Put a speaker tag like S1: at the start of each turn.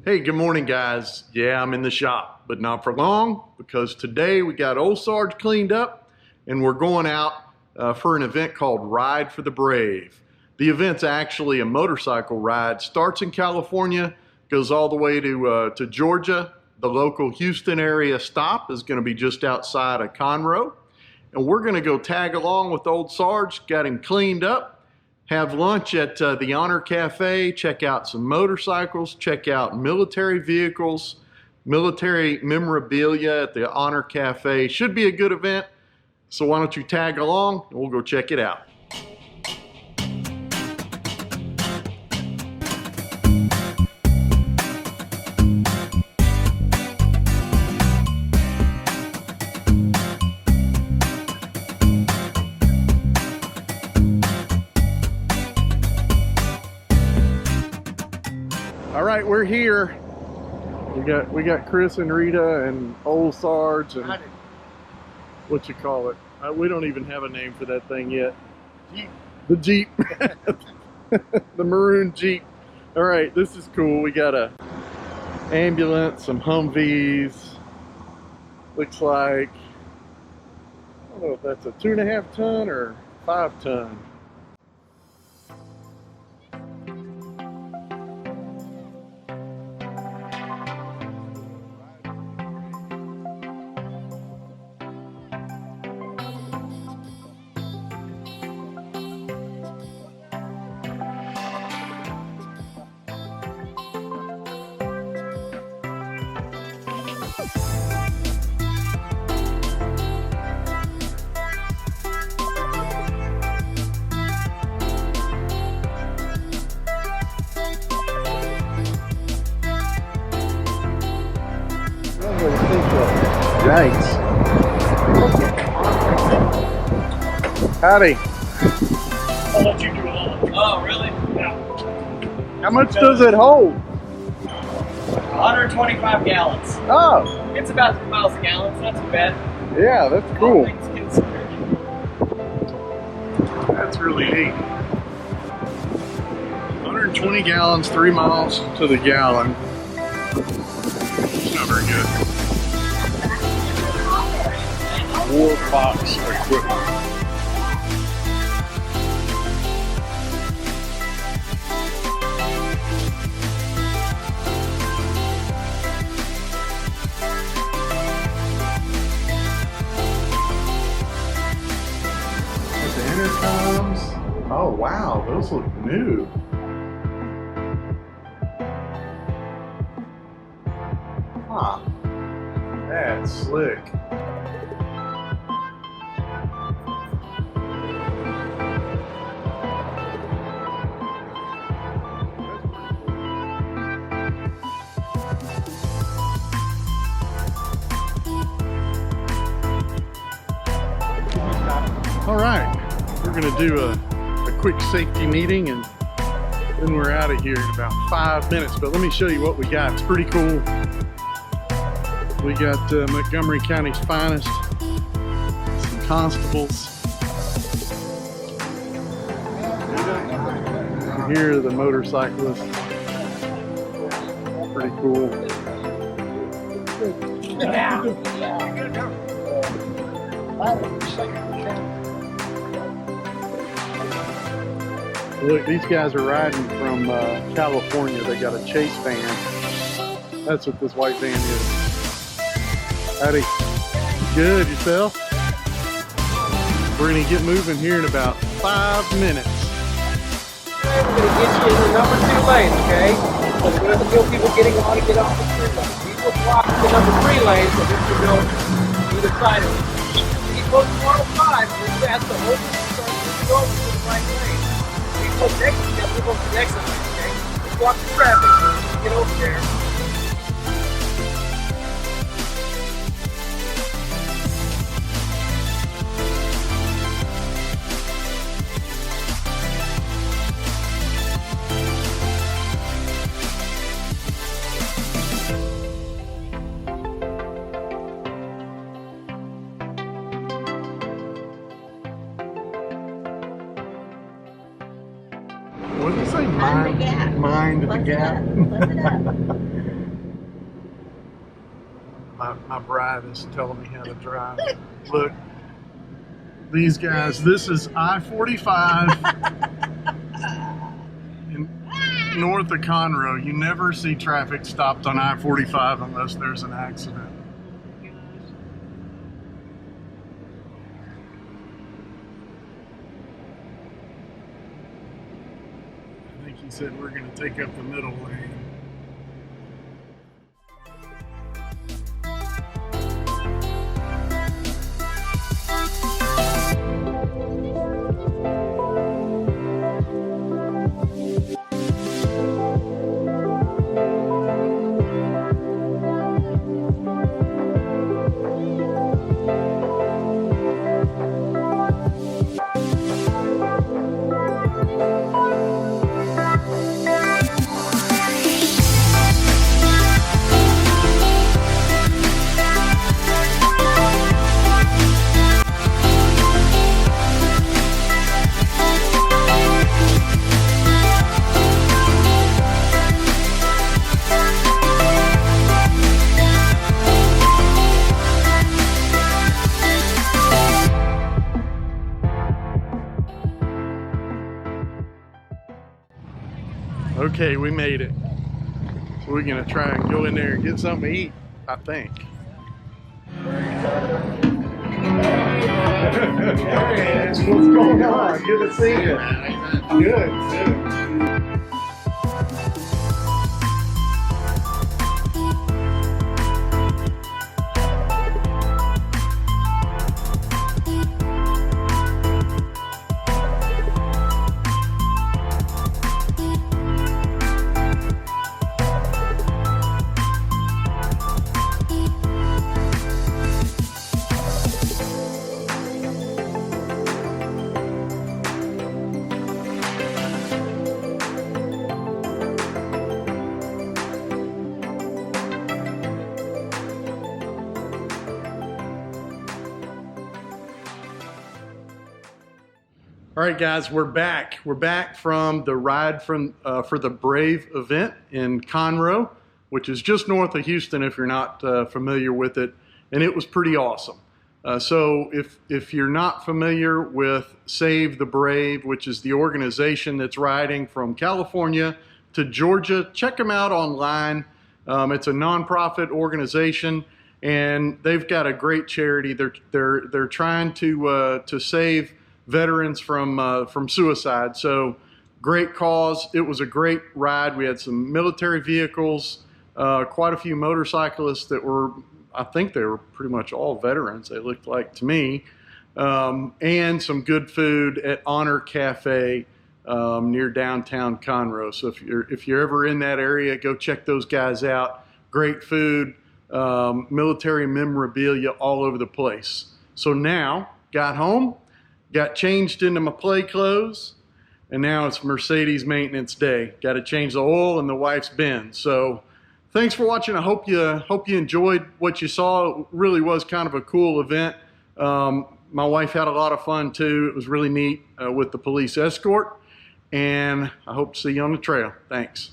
S1: Hey, good morning, guys. Yeah, I'm in the shop, but not for long, because today we got Old Sarge cleaned up and we're going out for an event called Ride for the Brave. The event's actually a motorcycle ride. Starts in California, goes all the way to Georgia. The local Houston area stop is going to be just outside of Conroe. And we're going to go tag along with Old Sarge, got him cleaned up, have lunch at the Honor Cafe, check out some motorcycles, check out military vehicles, military memorabilia at the Honor Cafe. Should be a good event, so why don't you tag along and we'll go check it out. All right, we're here. We got Chris and Rita and Old Sarge and what you call it? We don't even have a name for that thing yet.
S2: Jeep.
S1: The Jeep. The maroon Jeep. All right, this is cool. We got a ambulance, some Humvees. Looks like, I don't know if that's a 2.5 ton or 5 ton. Yikes. Howdy.
S2: I'll let you do it all. Oh, really? Yeah.
S1: How much does it hold?
S2: 125 gallons.
S1: Oh.
S2: It's about 3 miles a gallon. It's not too bad.
S1: Yeah, that's cool.
S2: All things considered.
S1: That's really neat. 120 gallons, 3 miles to the gallon. It's not very good. War box equipment. With the intercoms. Oh wow, those look new. Huh. That's slick. All right, we're gonna do a quick safety meeting and then we're out of here in about 5 minutes. But let me show you what we got. It's pretty cool. We got Montgomery County's finest, some constables. And here are the motorcyclists. Pretty cool. Look, these guys are riding from California. They got a chase van. That's what this white van is. Howdy. Good, yourself? We're gonna get moving here in about 5 minutes.
S3: We're going to get you in the number 2 lane, okay? So we're going to feel people getting on to get off the 3 lane. We will block the number 3 lane so this can go either side of it. When you close to 105, we're fast to hold it and start moving over to the right lane. We go next to them, we'll go to the exit lane, okay? Let's block the traffic so we can get over there.
S1: What did you say? Mind the gap.
S4: Close it up.
S1: my bride is telling me how to drive. Look, these guys, this is I-45 in North of Conroe. You never see traffic stopped on I-45 unless there's an accident. I think he said we're going to take up the middle lane. Okay, we made it. So we're gonna try and go in there and get something to eat, I think. Hey, what's going on? Good to see you. Good. All right, guys, we're back. We're back from the Ride for the Brave event in Conroe, which is just north of Houston if you're not familiar with it, and it was pretty awesome. So if you're not familiar with Save the Brave, which is the organization that's riding from California to Georgia, check them out online. It's a nonprofit organization, and they've got a great charity. They're trying to save veterans from suicide. So great cause. It was a great ride. We had some military vehicles, quite a few motorcyclists that were, I think they were pretty much all veterans, they looked like to me, and some good food at Honor Cafe near downtown Conroe. So if you're ever in that area, go check those guys out. Great food, military memorabilia all over the place. So now, got home, got changed into my play clothes, and now it's Mercedes maintenance day. Got to change the oil in the wife's bin. So thanks for watching. I hope you enjoyed what you saw. It really was kind of a cool event. My wife had a lot of fun too. It was really neat with the police escort, and I hope to see you on the trail. Thanks.